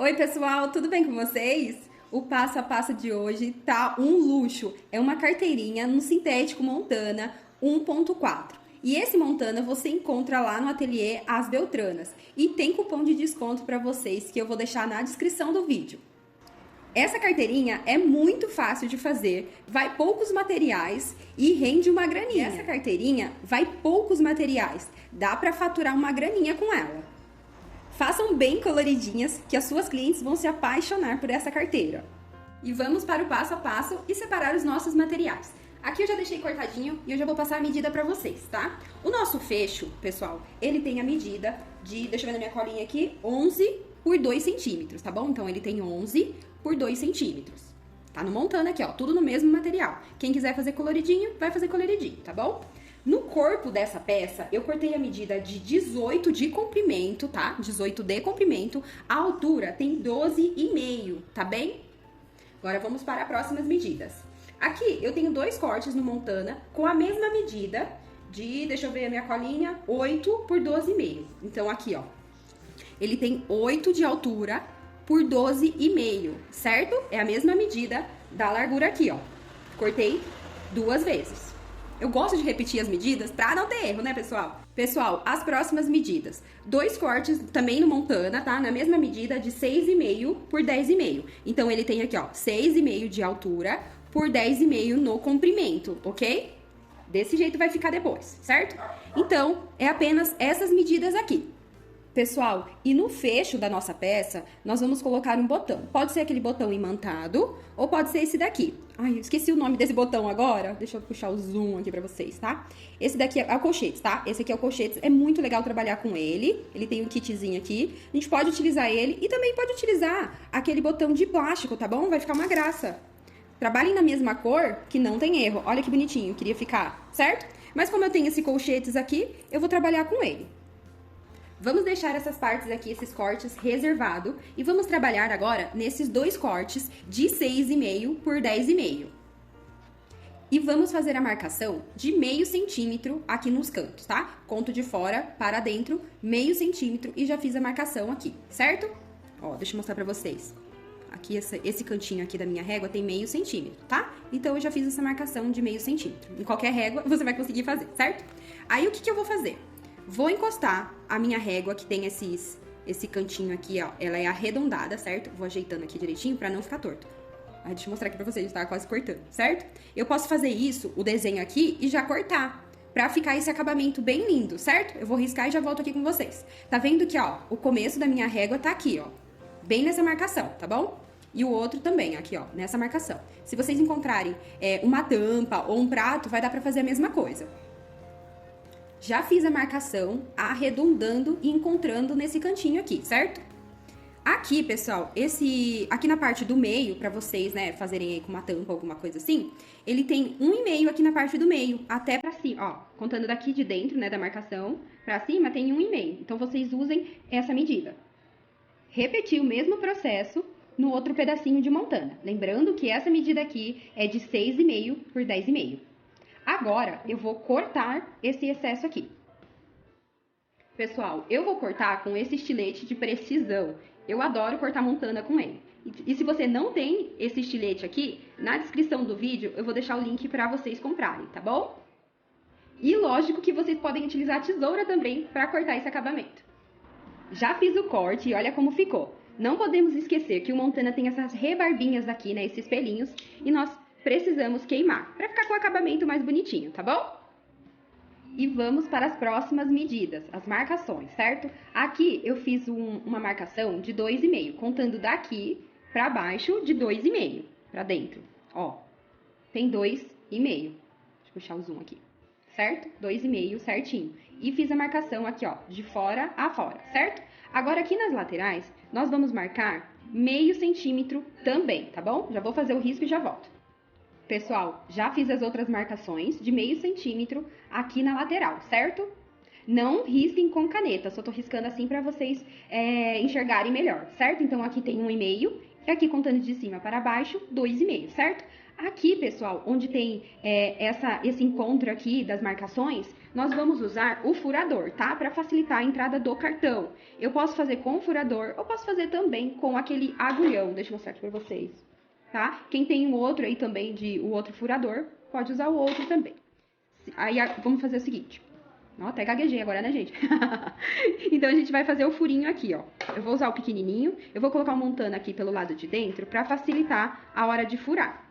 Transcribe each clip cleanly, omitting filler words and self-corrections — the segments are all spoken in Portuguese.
Oi, pessoal, tudo bem com vocês? O passo a passo de hoje tá um luxo. É uma carteirinha no sintético Montana 1.4. E esse Montana você encontra lá no ateliê As Beltranas. E tem cupom de desconto para vocês que eu vou deixar na descrição do vídeo. Essa carteirinha é muito fácil de fazer, vai poucos materiais e rende uma graninha. Essa carteirinha vai poucos materiais, dá para faturar uma graninha com ela. Façam bem coloridinhas que as suas clientes vão se apaixonar por essa carteira. E vamos para o passo a passo e separar os nossos materiais. Aqui eu já deixei cortadinho e eu já vou passar a medida para vocês, tá? O nosso fecho, pessoal, ele tem a medida de, deixa eu ver na minha colinha aqui, 11 por 2 centímetros, tá bom? Então ele tem 11 por 2 centímetros. Tá no Montana aqui, ó, tudo no mesmo material. Quem quiser fazer coloridinho, vai fazer coloridinho, tá bom? No corpo dessa peça, eu cortei a medida de 18 de comprimento, tá? 18 de comprimento. A altura tem 12,5, tá bem? Agora vamos para as próximas medidas. Aqui eu tenho dois cortes no Montana com a mesma medida de, deixa eu ver a minha colinha, 8 por 12,5. Então aqui, ó, ele tem 8 de altura por 12,5, certo? É a mesma medida da largura aqui, ó. Cortei duas vezes. Eu gosto de repetir as medidas pra não ter erro, né, pessoal? Pessoal, as próximas medidas. Dois cortes também no Montana, tá? Na mesma medida de 6,5 por 10,5. Então, ele tem aqui, ó, 6,5 de altura por 10,5 no comprimento, ok? Desse jeito vai ficar depois, certo? Então, é apenas essas medidas aqui. Pessoal, e no fecho da nossa peça, nós vamos colocar um botão. Pode ser aquele botão imantado, ou pode ser esse daqui. Ai, eu esqueci o nome desse botão agora. Deixa eu puxar o zoom aqui pra vocês, tá? Esse daqui é o colchetes, tá? Esse aqui é o colchetes. É muito legal trabalhar com ele. Ele tem um kitzinho aqui. A gente pode utilizar ele e também pode utilizar aquele botão de plástico, tá bom? Vai ficar uma graça. Trabalhem na mesma cor, que não tem erro. Olha que bonitinho, queria ficar, certo? Mas como eu tenho esse colchetes aqui, eu vou trabalhar com ele. Vamos deixar essas partes aqui, esses cortes, reservado. E vamos trabalhar agora nesses dois cortes de 6,5 por 10,5. E vamos fazer a marcação de meio centímetro aqui nos cantos, tá? Conto de fora para dentro, meio centímetro e já fiz a marcação aqui, certo? Ó, deixa eu mostrar pra vocês. Aqui, esse cantinho aqui da minha régua tem meio centímetro, tá? Então, eu já fiz essa marcação de meio centímetro. Em qualquer régua, você vai conseguir fazer, certo? Aí, o que eu vou fazer? Vou encostar a minha régua, que tem esse cantinho aqui, ó. Ela é arredondada, certo? Vou ajeitando aqui direitinho pra não ficar torto. Aí, deixa eu mostrar aqui pra vocês, tá quase cortando, certo? Eu posso fazer isso, o desenho aqui, e já cortar, pra ficar esse acabamento bem lindo, certo? Eu vou riscar e já volto aqui com vocês. Tá vendo que, ó, o começo da minha régua tá aqui, ó. Bem nessa marcação, tá bom? E o outro também, aqui, ó, nessa marcação. Se vocês encontrarem uma tampa ou um prato, vai dar pra fazer a mesma coisa. Já fiz a marcação, arredondando e encontrando nesse cantinho aqui, certo? Aqui, pessoal, aqui na parte do meio, pra vocês, né, fazerem aí com uma tampa, alguma coisa assim, ele tem 1,5 aqui na parte do meio, até pra cima, ó, contando daqui de dentro, né, da marcação, pra cima tem 1,5. Então, vocês usem essa medida. Repetir o mesmo processo no outro pedacinho de Montana. Lembrando que essa medida aqui é de 6,5 por 10,5. Agora, eu vou cortar esse excesso aqui. Pessoal, eu vou cortar com esse estilete de precisão. Eu adoro cortar Montana com ele. E se você não tem esse estilete aqui, na descrição do vídeo eu vou deixar o link para vocês comprarem, tá bom? E lógico que vocês podem utilizar a tesoura também para cortar esse acabamento. Já fiz o corte e olha como ficou. Não podemos esquecer que o Montana tem essas rebarbinhas aqui, né, esses pelinhos, e nós precisamos queimar, para ficar com o acabamento mais bonitinho, tá bom? E vamos para as próximas medidas, as marcações, certo? Aqui eu fiz uma marcação de 2,5, contando daqui para baixo de 2,5, para dentro, ó. Tem 2,5, deixa eu puxar o zoom aqui, certo? 2,5 certinho. E fiz a marcação aqui, ó, de fora a fora, certo? Agora aqui nas laterais, nós vamos marcar meio centímetro também, tá bom? Já vou fazer o risco e já volto. Pessoal, já fiz as outras marcações de meio centímetro aqui na lateral, certo? Não risquem com caneta, só tô riscando assim pra vocês enxergarem melhor, certo? Então, aqui tem 1,5 e aqui, contando de cima para baixo, 2,5, certo? Aqui, pessoal, onde tem esse encontro aqui das marcações, nós vamos usar o furador, tá? Para facilitar a entrada do cartão. Eu posso fazer com o furador, ou posso fazer também com aquele agulhão. Deixa eu mostrar aqui para vocês, tá? Quem tem um outro aí também, o outro furador, pode usar o outro também. Aí, vamos fazer o seguinte. Ó, até gaguejei agora, né, gente? Então, a gente vai fazer o furinho aqui, ó. Eu vou usar o pequenininho. Eu vou colocar o montana aqui pelo lado de dentro pra facilitar a hora de furar.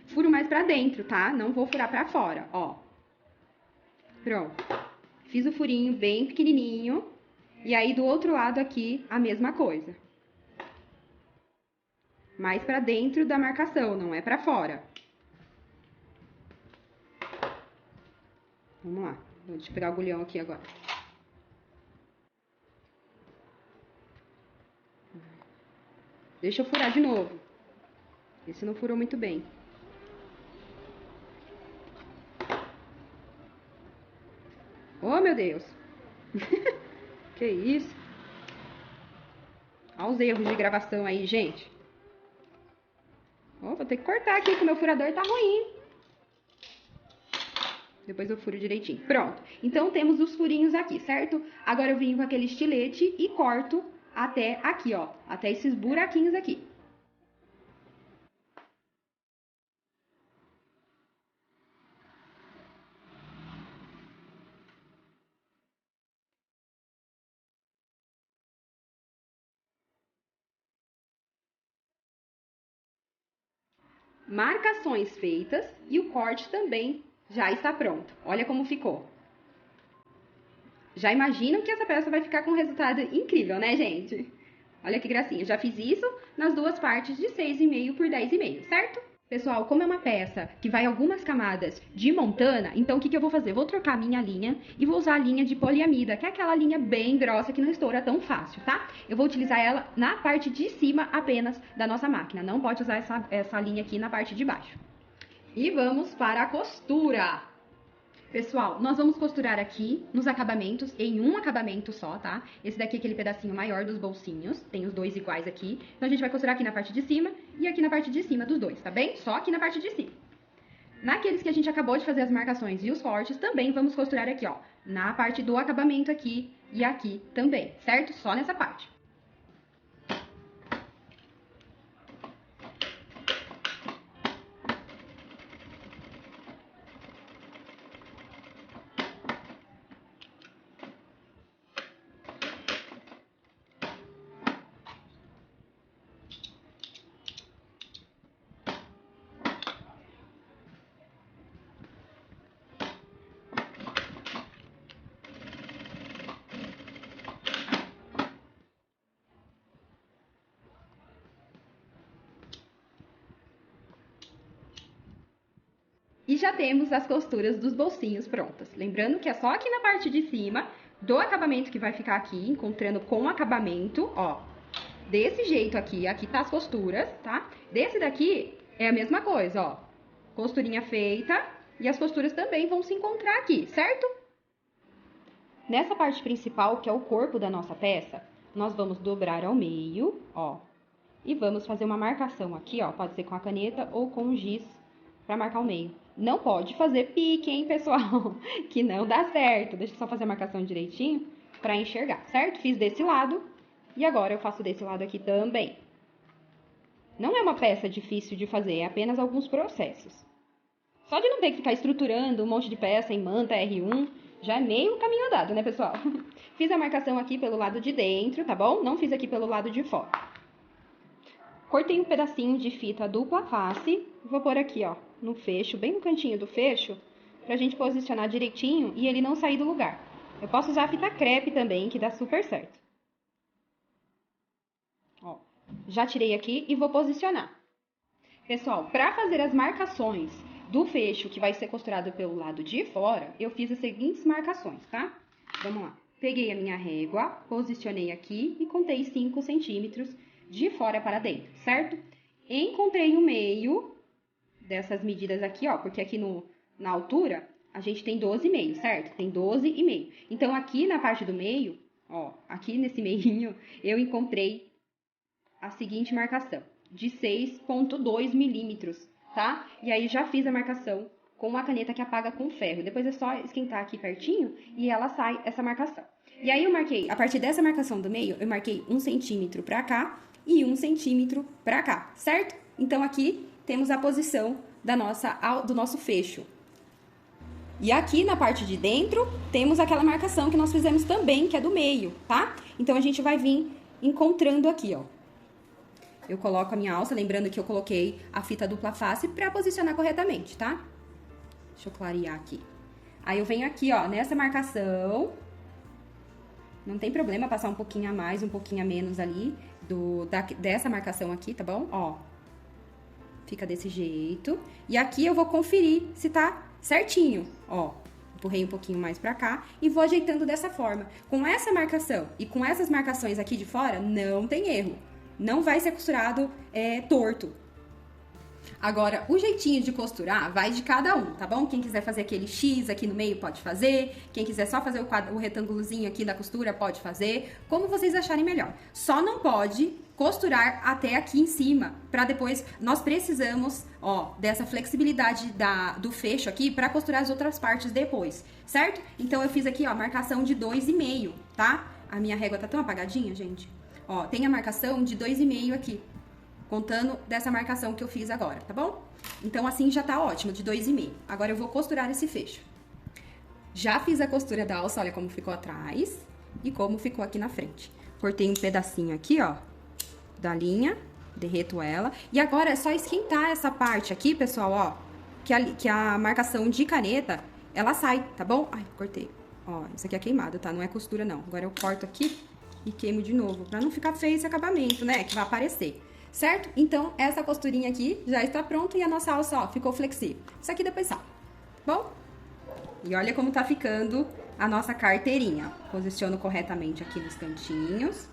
Furo mais pra dentro, tá? Não vou furar pra fora, ó. Pronto. Fiz o furinho bem pequenininho. E aí, do outro lado aqui, a mesma coisa. Mais pra dentro da marcação, não é pra fora. Vamos lá. Deixa eu pegar o agulhão aqui agora. Deixa eu furar de novo. Esse não furou muito bem. Oh, meu Deus. Que isso? Olha os erros de gravação aí, gente. Oh, vou ter que cortar aqui, que o meu furador tá ruim. Depois eu furo direitinho. Pronto. Então, temos os furinhos aqui, certo? Agora eu venho com aquele estilete e corto até aqui, ó. Até esses buraquinhos aqui. Marcações feitas e o corte também já está pronto. Olha como ficou. Já imaginam que essa peça vai ficar com um resultado incrível, né, gente? Olha que gracinha. Já fiz isso nas duas partes de 6,5 por 10,5, certo? Pessoal, como é uma peça que vai algumas camadas de montana, então o que eu vou fazer? Vou trocar minha linha e vou usar a linha de poliamida, que é aquela linha bem grossa que não estoura tão fácil, tá? Eu vou utilizar ela na parte de cima apenas da nossa máquina, não pode usar essa linha aqui na parte de baixo. E vamos para a costura. Pessoal, nós vamos costurar aqui nos acabamentos, em um acabamento só, tá? Esse daqui é aquele pedacinho maior dos bolsinhos, tem os dois iguais aqui. Então, a gente vai costurar aqui na parte de cima e aqui na parte de cima dos dois, tá bem? Só aqui na parte de cima. Naqueles que a gente acabou de fazer as marcações e os cortes, também vamos costurar aqui, ó, na parte do acabamento aqui e aqui também, certo? Só nessa parte. E já temos as costuras dos bolsinhos prontas. Lembrando que é só aqui na parte de cima do acabamento que vai ficar aqui, encontrando com o acabamento, ó. Desse jeito aqui, aqui tá as costuras, tá? Desse daqui é a mesma coisa, ó. Costurinha feita e as costuras também vão se encontrar aqui, certo? Nessa parte principal, que é o corpo da nossa peça, nós vamos dobrar ao meio, ó. E vamos fazer uma marcação aqui, ó. Pode ser com a caneta ou com o giz pra marcar o meio. Não pode fazer pique, hein, pessoal? Que não dá certo. Deixa eu só fazer a marcação direitinho pra enxergar, certo? Fiz desse lado e agora eu faço desse lado aqui também. Não é uma peça difícil de fazer, é apenas alguns processos. Só de não ter que ficar estruturando um monte de peça em manta R1, já é meio caminho andado, né, pessoal? Fiz a marcação aqui pelo lado de dentro, tá bom? Não fiz aqui pelo lado de fora. Cortei um pedacinho de fita dupla face, vou pôr aqui, ó, no fecho, bem no cantinho do fecho, pra gente posicionar direitinho e ele não sair do lugar. Eu posso usar a fita crepe também, que dá super certo. Ó, já tirei aqui e vou posicionar. Pessoal, pra fazer as marcações do fecho que vai ser costurado pelo lado de fora, eu fiz as seguintes marcações, tá? Vamos lá. Peguei a minha régua, posicionei aqui e contei 5 centímetros de fora para dentro, certo? Encontrei o meio dessas medidas aqui, ó, porque aqui na altura a gente tem 12,5, certo? Tem 12,5. Então, aqui na parte do meio, ó, aqui nesse meinho, eu encontrei a seguinte marcação, de 6,2 milímetros, tá? E aí, já fiz a marcação com uma caneta que apaga com ferro. Depois é só esquentar aqui pertinho e ela sai essa marcação. E aí eu marquei, a partir dessa marcação do meio, eu marquei 1 centímetro pra cá e 1 centímetro pra cá, certo? Então aqui temos a posição do nosso fecho. E aqui na parte de dentro, temos aquela marcação que nós fizemos também, que é do meio, tá? Então a gente vai vir encontrando aqui, ó. Eu coloco a minha alça, lembrando que eu coloquei a fita dupla face pra posicionar corretamente, tá? Deixa eu clarear aqui. Aí eu venho aqui, ó, nessa marcação. Não tem problema passar um pouquinho a mais, um pouquinho a menos ali dessa marcação aqui, tá bom? Ó, fica desse jeito. E aqui eu vou conferir se tá certinho, ó. Empurrei um pouquinho mais pra cá e vou ajeitando dessa forma. Com essa marcação e com essas marcações aqui de fora, não tem erro. Não vai ser costurado torto. Agora, o jeitinho de costurar vai de cada um, tá bom? Quem quiser fazer aquele X aqui no meio pode fazer. Quem quiser só fazer o retângulozinho aqui da costura pode fazer. Como vocês acharem melhor. Só não pode costurar até aqui em cima, pra depois... Nós precisamos, ó, dessa flexibilidade do fecho aqui pra costurar as outras partes depois, certo? Então, eu fiz aqui, ó, marcação de 2,5, tá? A minha régua tá tão apagadinha, gente. Ó, tem a marcação de 2,5 aqui. Contando dessa marcação que eu fiz agora, tá bom? Então, assim já tá ótimo, de 2,5. Agora, eu vou costurar esse fecho. Já fiz a costura da alça, olha como ficou atrás e como ficou aqui na frente. Cortei um pedacinho aqui, ó, da linha, derreto ela. E agora, é só esquentar essa parte aqui, pessoal, ó, que a marcação de caneta, ela sai, tá bom? Ai, cortei. Ó, isso aqui é queimado, tá? Não é costura, não. Agora, eu corto aqui e queimo de novo, pra não ficar feio esse acabamento, né? Que vai aparecer. Certo? Então, essa costurinha aqui já está pronta e a nossa alça, ó, ficou flexível. Isso aqui depois sai, bom? E olha como tá ficando a nossa carteirinha. Posiciono corretamente aqui nos cantinhos.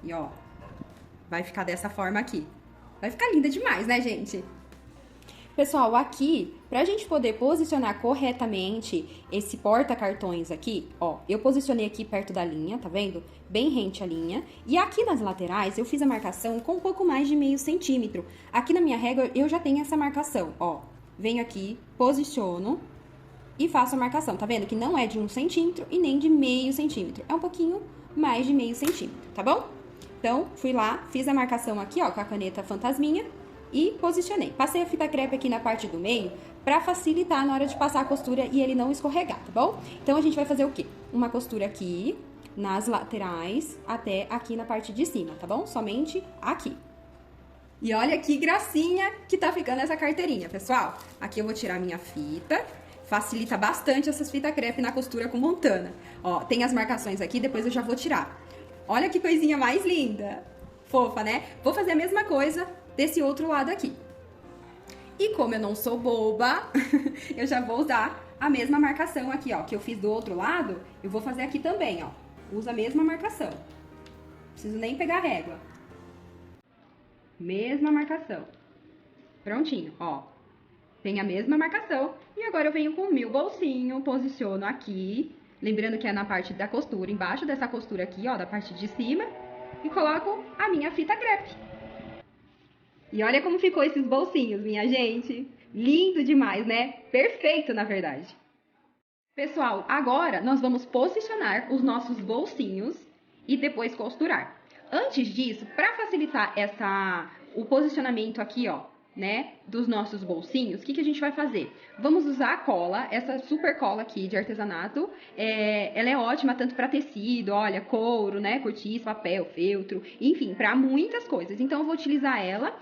E, ó, vai ficar dessa forma aqui. Vai ficar linda demais, né, gente? Pessoal, aqui, pra gente poder posicionar corretamente esse porta-cartões aqui, ó, eu posicionei aqui perto da linha, tá vendo? Bem rente à linha. E aqui nas laterais, eu fiz a marcação com um pouco mais de meio centímetro. Aqui na minha régua, eu já tenho essa marcação, ó. Venho aqui, posiciono e faço a marcação, tá vendo? Que não é de 1 centímetro e nem de meio centímetro. É um pouquinho mais de meio centímetro, tá bom? Então, fui lá, fiz a marcação aqui, ó, com a caneta fantasminha. E posicionei. Passei a fita crepe aqui na parte do meio pra facilitar na hora de passar a costura e ele não escorregar, tá bom? Então, a gente vai fazer o quê? Uma costura aqui, nas laterais, até aqui na parte de cima, tá bom? Somente aqui. E olha que gracinha que tá ficando essa carteirinha, pessoal. Aqui eu vou tirar minha fita. Facilita bastante essas fitas crepe na costura com montana. Ó, tem as marcações aqui, depois eu já vou tirar. Olha que coisinha mais linda. Fofa, né? Vou fazer a mesma coisa desse outro lado aqui. E como eu não sou boba, eu já vou usar a mesma marcação aqui, ó, que eu fiz do outro lado, eu vou fazer aqui também, ó. Usa a mesma marcação. Não preciso nem pegar a régua. Mesma marcação. Prontinho, ó. Tem a mesma marcação. E agora eu venho com o meu bolsinho, posiciono aqui. Lembrando que é na parte da costura, embaixo dessa costura aqui, ó, da parte de cima. E coloco a minha fita crepe. E olha como ficou esses bolsinhos, minha gente. Lindo demais, né? Perfeito, na verdade. Pessoal, agora nós vamos posicionar os nossos bolsinhos e depois costurar. Antes disso, para facilitar o posicionamento aqui, ó, né, dos nossos bolsinhos, o que a gente vai fazer? Vamos usar a cola, essa super cola aqui de artesanato. Ela é ótima tanto para tecido, olha, couro, né, cortiça, papel, feltro, enfim, para muitas coisas. Então, eu vou utilizar ela.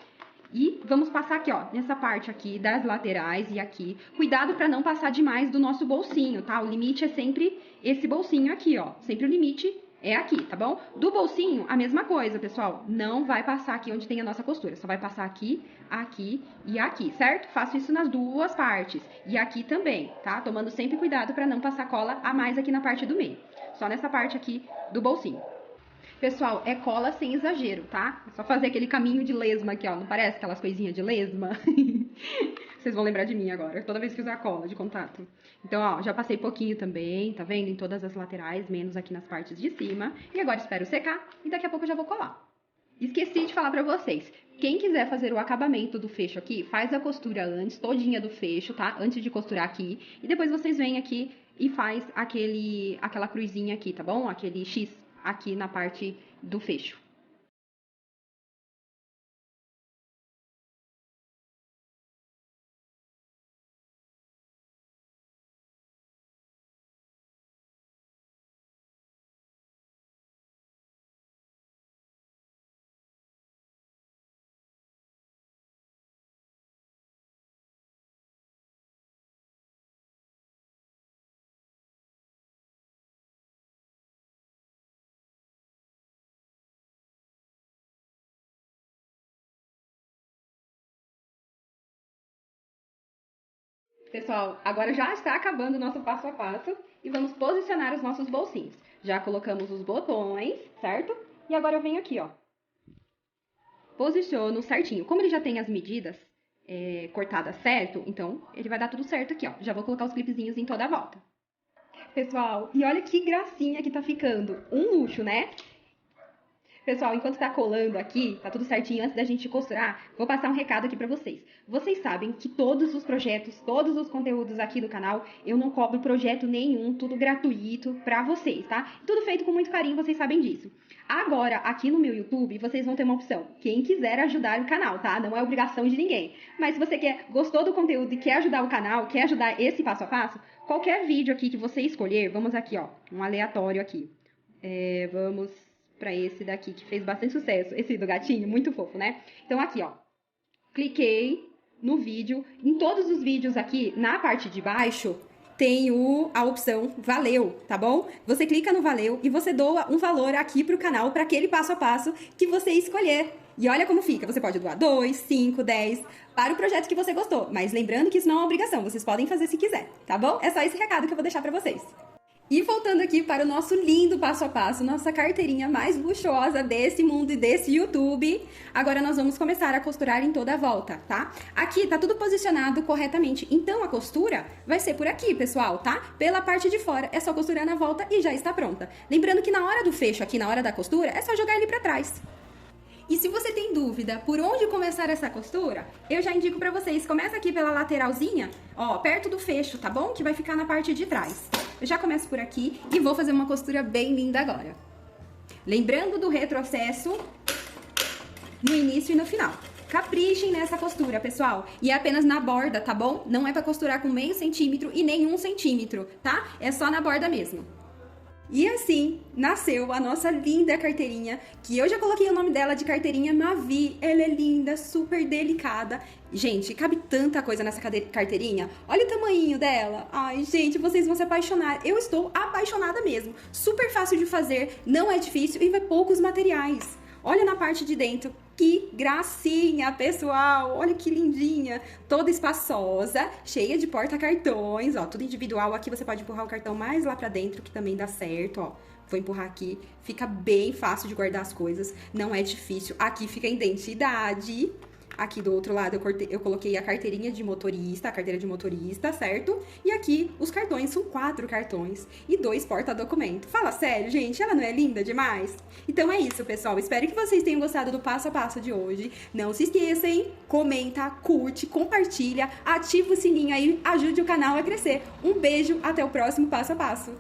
E vamos passar aqui, ó, nessa parte aqui das laterais e aqui. Cuidado para não passar demais do nosso bolsinho, tá? O limite é sempre esse bolsinho aqui, ó. Sempre o limite é aqui, tá bom? Do bolsinho, a mesma coisa, pessoal. Não vai passar aqui onde tem a nossa costura. Só vai passar aqui, aqui e aqui, certo? Faço isso nas duas partes. E aqui também, tá? Tomando sempre cuidado para não passar cola a mais aqui na parte do meio. Só nessa parte aqui do bolsinho. Pessoal, é cola sem exagero, tá? É só fazer aquele caminho de lesma aqui, ó. Não parece aquelas coisinhas de lesma? Vocês vão lembrar de mim agora, toda vez que usar cola de contato. Então, ó, já passei pouquinho também, tá vendo? Em todas as laterais, menos aqui nas partes de cima. E agora espero secar e daqui a pouco eu já vou colar. Esqueci de falar pra vocês. Quem quiser fazer o acabamento do fecho aqui, faz a costura antes, todinha do fecho, tá? Antes de costurar aqui. E depois vocês vêm aqui e faz aquela cruzinha aqui, tá bom? Aquele X aqui na parte do fecho. Pessoal, agora já está acabando o nosso passo a passo e vamos posicionar os nossos bolsinhos. Já colocamos os botões, certo? E agora eu venho aqui, ó. Posiciono certinho. Como ele já tem as medidas cortadas certo, então ele vai dar tudo certo aqui, ó. Já vou colocar os clipezinhos em toda a volta. Pessoal, e olha que gracinha que tá ficando. Um luxo, né? Pessoal, enquanto tá colando aqui, tá tudo certinho, antes da gente costurar, vou passar um recado aqui pra vocês. Vocês sabem que todos os projetos, todos os conteúdos aqui do canal, eu não cobro projeto nenhum, tudo gratuito pra vocês, tá? Tudo feito com muito carinho, vocês sabem disso. Agora, aqui no meu YouTube, vocês vão ter uma opção. Quem quiser ajudar o canal, tá? Não é obrigação de ninguém. Mas se você gostou do conteúdo e quer ajudar o canal, quer ajudar esse passo a passo, qualquer vídeo aqui que você escolher, vamos aqui, ó, um aleatório aqui. Vamos pra esse daqui, que fez bastante sucesso. Esse do gatinho, muito fofo, né? Então, aqui, ó. Cliquei no vídeo. Em todos os vídeos aqui, na parte de baixo, tem a opção Valeu, tá bom? Você clica no Valeu e você doa um valor aqui pro canal, para aquele passo a passo que você escolher. E olha como fica. Você pode doar 2, 5, 10 para o projeto que você gostou. Mas lembrando que isso não é uma obrigação. Vocês podem fazer se quiser, tá bom? É só esse recado que eu vou deixar pra vocês. E voltando aqui para o nosso lindo passo a passo, nossa carteirinha mais luxuosa desse mundo e desse YouTube. Agora nós vamos começar a costurar em toda a volta, tá? Aqui tá tudo posicionado corretamente, então a costura vai ser por aqui, pessoal, tá? Pela parte de fora, é só costurar na volta e já está pronta. Lembrando que na hora do fecho, aqui na hora da costura, é só jogar ele pra trás. E se você tem dúvida por onde começar essa costura, eu já indico pra vocês, começa aqui pela lateralzinha, ó, perto do fecho, tá bom? Que vai ficar na parte de trás. Eu já começo por aqui e vou fazer uma costura bem linda agora. Lembrando do retrocesso no início e no final. Caprichem nessa costura, pessoal. E é apenas na borda, tá bom? Não é pra costurar com meio centímetro e nem 1 centímetro, tá? É só na borda mesmo. E assim nasceu a nossa linda carteirinha, que eu já coloquei o nome dela de carteirinha Mavi. Ela é linda, super delicada. Gente, cabe tanta coisa nessa carteirinha. Olha o tamanho dela. Ai, gente, vocês vão se apaixonar. Eu estou apaixonada mesmo. Super fácil de fazer, não é difícil e vai poucos materiais. Olha na parte de dentro, que gracinha, pessoal! Olha que lindinha! Toda espaçosa, cheia de porta-cartões, ó, tudo individual. Aqui você pode empurrar o cartão mais lá pra dentro, que também dá certo, ó. Vou empurrar aqui, fica bem fácil de guardar as coisas, não é difícil. Aqui fica a identidade. Aqui do outro lado eu coloquei a carteirinha de motorista, a carteira de motorista, certo? E aqui os cartões, são 4 cartões e 2 porta-documento. Fala sério, gente, ela não é linda demais? Então é isso, pessoal. Espero que vocês tenham gostado do passo a passo de hoje. Não se esqueça, hein? Comenta, curte, compartilha, ativa o sininho aí, ajude o canal a crescer. Um beijo, até o próximo passo a passo.